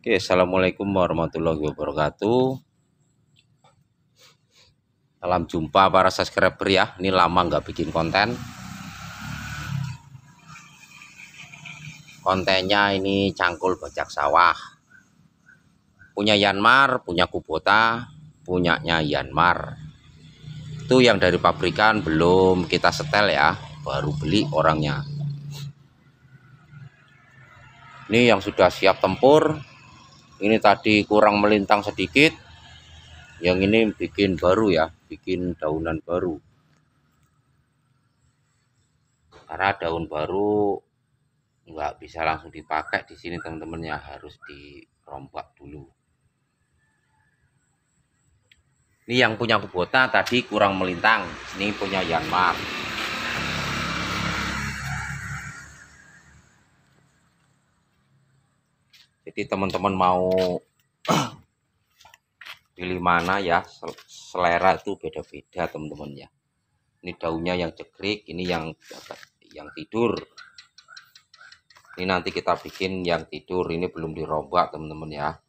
Oke, assalamualaikum warahmatullahi wabarakatuh. Salam jumpa para subscriber ya. Ini lama nggak bikin konten. Kontennya ini cangkul bajak sawah. Punya Yanmar, punya Kubota, punyanya Yanmar. Itu yang dari pabrikan belum kita setel ya, baru beli orangnya. Ini yang sudah siap tempur. Ini tadi kurang melintang sedikit. Yang ini bikin baru ya, bikin daunan baru. Karena daun baru nggak bisa langsung dipakai di sini teman-teman ya, harus dirombak dulu. Ini yang punya Kubota tadi kurang melintang, ini punya Yanmar. Jadi teman-teman mau pilih mana ya, selera itu beda-beda teman-teman ya. Ini daunnya yang jegrik, ini yang tidur. Ini nanti kita bikin yang tidur, ini belum dirombak teman-teman ya.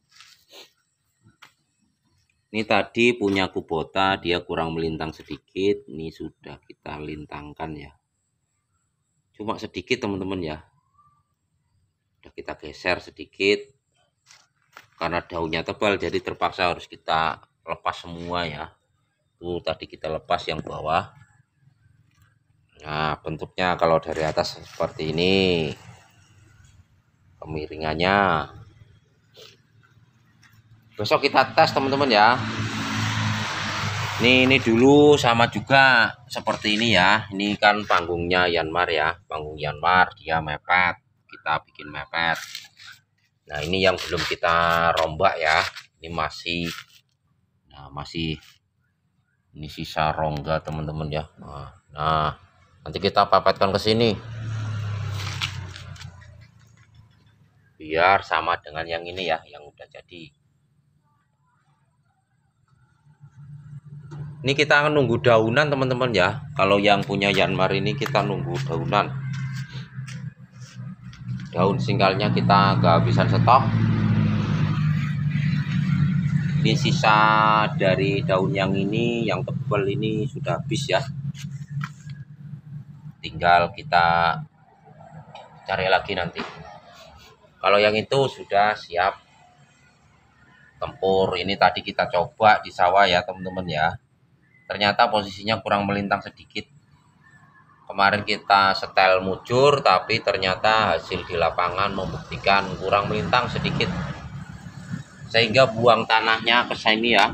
Ini tadi punya Kubota, dia kurang melintang sedikit. Ini sudah kita lintangkan ya. Cuma sedikit teman-teman ya. Sudah kita geser sedikit. Karena daunnya tebal, jadi terpaksa harus kita lepas semua ya. Tuh tadi kita lepas yang bawah. Nah, bentuknya kalau dari atas seperti ini. Kemiringannya. Besok kita tes teman-teman ya. Ini dulu sama juga seperti ini ya. Ini kan panggungnya Yanmar ya. Panggung Yanmar dia mepet. Kita bikin mepet. Nah, ini yang belum kita rombak ya. Ini masih ini sisa rongga teman-teman ya. Nah, nanti kita pepetkan ke sini. Biar sama dengan yang ini ya, yang udah jadi. Ini kita nunggu daunan teman-teman ya. Kalau yang punya Yanmar ini kita nunggu daunan. Daun singkalnya kita kehabisan stok. Ini sisa dari daun yang ini, yang tebal ini sudah habis ya. Tinggal kita cari lagi nanti. Kalau yang itu sudah siap tempur. Ini tadi kita coba di sawah ya teman-teman ya. Ternyata posisinya kurang melintang sedikit. Kemarin kita setel mujur, tapi ternyata hasil di lapangan membuktikan kurang melintang sedikit. Sehingga buang tanahnya ke sini ya.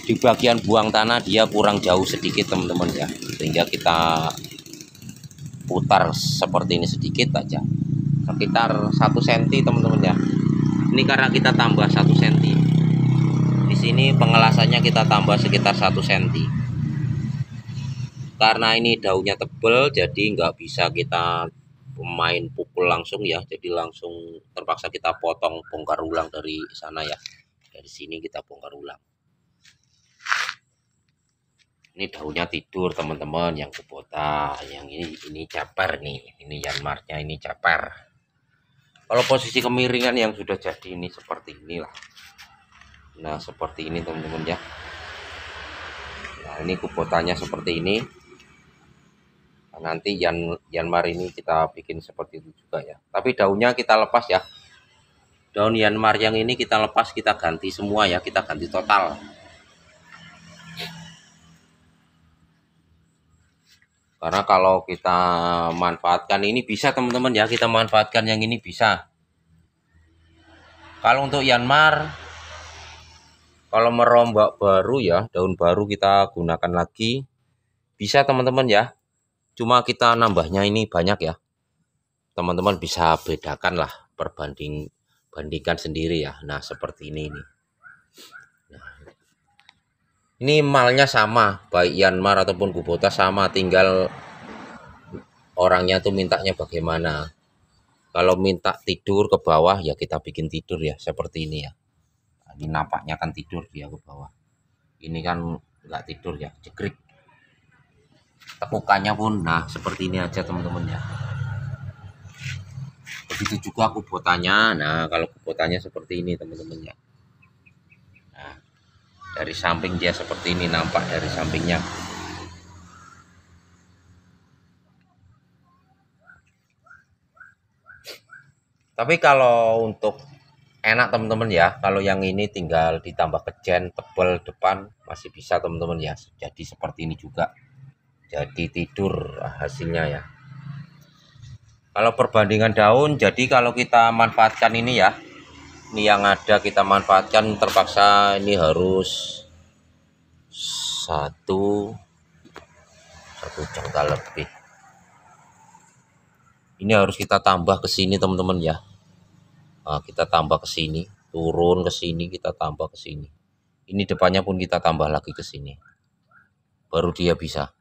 Di bagian buang tanah dia kurang jauh sedikit teman-teman ya. Sehingga kita putar seperti ini sedikit aja. Sekitar 1 cm teman-teman ya. Ini karena kita tambah 1 cm. Di sini pengelasannya kita tambah sekitar 1 cm. Karena ini daunnya tebal, jadi nggak bisa kita main pukul langsung ya. Jadi langsung terpaksa kita potong, bongkar ulang dari sana ya. Dari sini kita bongkar ulang. Ini daunnya tidur teman-teman, yang Kubota, yang ini ceper nih. Ini Yanmarnya ini ceper. Kalau posisi kemiringan yang sudah jadi ini seperti inilah. Nah, seperti ini teman-teman ya. Nah, ini Kubotanya seperti ini. Nah, nanti Yanmar ini kita bikin seperti itu juga ya. Tapi daunnya kita lepas ya. Daun Yanmar yang ini kita lepas, kita ganti semua ya. Kita ganti total. Karena kalau kita manfaatkan ini bisa teman-teman ya, kita manfaatkan yang ini bisa. Kalau untuk Yanmar, kalau merombak baru ya, daun baru kita gunakan lagi, bisa teman-teman ya. Cuma kita nambahnya ini banyak ya. Teman-teman bisa bedakan lah, bandingkan sendiri ya. Nah, seperti ini nih. Ini malnya sama, baik Yanmar ataupun Kubota sama, tinggal orangnya tuh mintanya bagaimana. Kalau minta tidur ke bawah ya kita bikin tidur ya, seperti ini ya. Ini nampaknya kan tidur dia ke bawah. Ini kan nggak tidur ya, jegrik. Tekukannya pun nah seperti ini aja teman-teman ya. Begitu juga kubotannya. Nah, kalau kubotannya seperti ini teman-teman ya. Nah, dari samping dia seperti ini, nampak dari sampingnya. Tapi kalau untuk enak teman-teman ya, kalau yang ini tinggal ditambah kejen tebal depan masih bisa teman-teman ya. Jadi seperti ini juga. Jadi tidur hasilnya ya. Kalau perbandingan daun, jadi kalau kita manfaatkan ini ya, ini yang ada kita manfaatkan, terpaksa ini harus satu jengkal lebih. Ini harus kita tambah ke sini teman-teman ya. Nah, kita tambah ke sini, turun ke sini, kita tambah ke sini. Ini depannya pun kita tambah lagi ke sini. Baru dia bisa.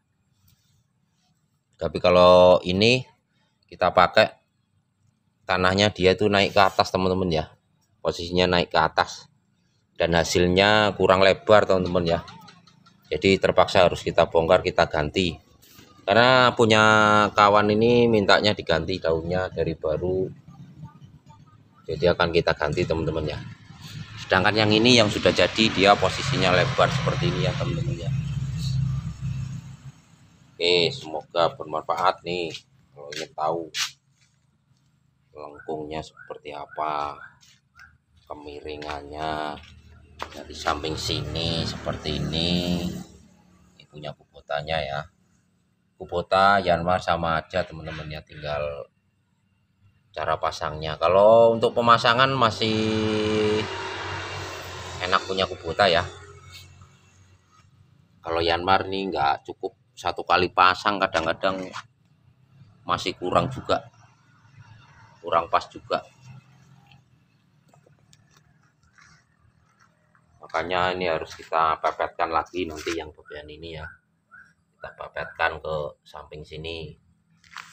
Tapi kalau ini kita pakai tanahnya, dia itu naik ke atas teman-teman ya. Posisinya naik ke atas. Dan hasilnya kurang lebar teman-teman ya. Jadi terpaksa harus kita bongkar, kita ganti. Karena punya kawan ini mintanya diganti daunnya dari baru. Jadi akan kita ganti teman-teman ya. Sedangkan yang ini yang sudah jadi, dia posisinya lebar seperti ini ya teman-teman ya. Oke, semoga bermanfaat nih. Kalau ingin tahu lengkungnya seperti apa, kemiringannya dari samping sini seperti ini punya kubotannya ya. Kubota Yanmar sama aja teman-teman ya, tinggal cara pasangnya. Kalau untuk pemasangan masih enak punya kubota ya. Kalau Yanmar nih nggak cukup satu kali pasang, kadang-kadang masih kurang juga, kurang pas juga. Makanya ini harus kita pepetkan lagi nanti yang bagian ini ya. Kita pepetkan ke samping sini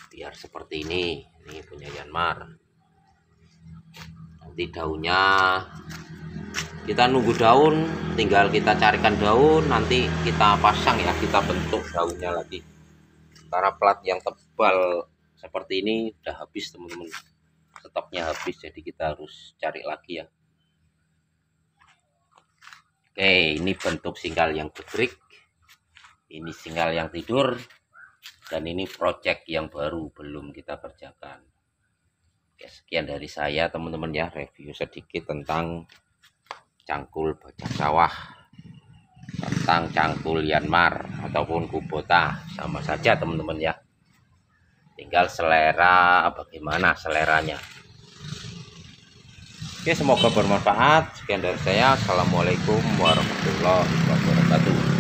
biar seperti ini. Ini punya Yanmar. Nanti daunnya kita nunggu daun, tinggal kita carikan daun, nanti kita pasang ya, kita bentuk daunnya lagi. Karena plat yang tebal seperti ini udah habis teman-teman, stoknya habis, jadi kita harus cari lagi ya. Oke, ini bentuk singgal yang gebrik, ini singgal yang tidur, dan ini project yang baru belum kita kerjakan. Oke, sekian dari saya teman-teman ya, review sedikit tentang cangkul bajak sawah, tentang cangkul Yanmar ataupun kubota, sama saja teman-teman ya, tinggal selera bagaimana seleranya. Oke, semoga bermanfaat. Sekian dari saya. Assalamualaikum warahmatullahi wabarakatuh.